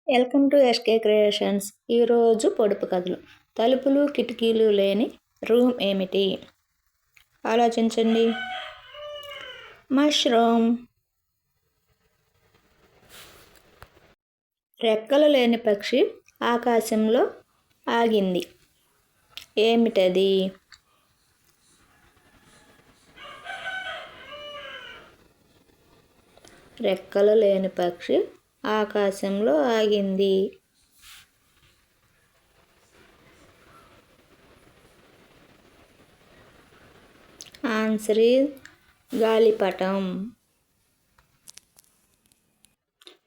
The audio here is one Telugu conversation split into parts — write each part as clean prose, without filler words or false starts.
Welcome to SK creations. ఈరోజు పొడుపు కథలు. తలుపులు కిటికీలు లేని రూమ్ ఏమిటి? ఆలోచించండి. మష్రూమ్. రెక్కలు లేని పక్షి ఆకాశంలో ఆగింది. ఏమిటది? రెక్కలు లేని పక్షి ఆకాశంలో ఆగింది. ఆన్సర్ ఈజ్ గాలిపటం.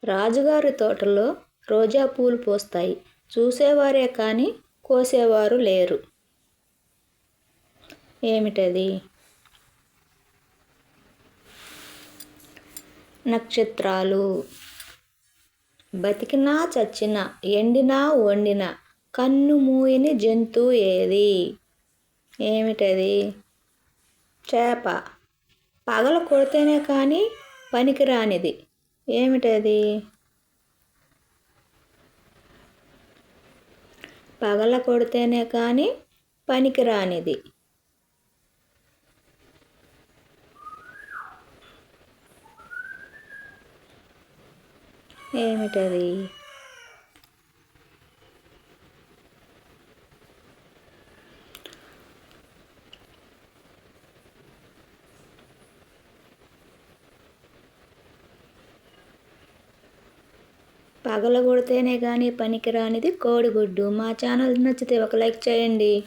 రాజుగారి తోటలో రోజా పూలు పూస్తాయి. చూసేవారే కానీ కోసేవారు లేరు. ఏమిటది? నక్షత్రాలు. బతికినా చచ్చినా ఎండినా వండినా కన్ను మూయని జంతువు ఏది? ఏమిటది? చేప. పగల కొడితేనే కానీ పనికిరానిది. ఏమిటది? పగల కొడితేనే కానీ పనికిరానిది. ఏమిటది? పగల కొడితేనే కానీ పనికిరానిది కోడిగుడ్డు. మా ఛానల్ నచ్చితే ఒక లైక్ చేయండి.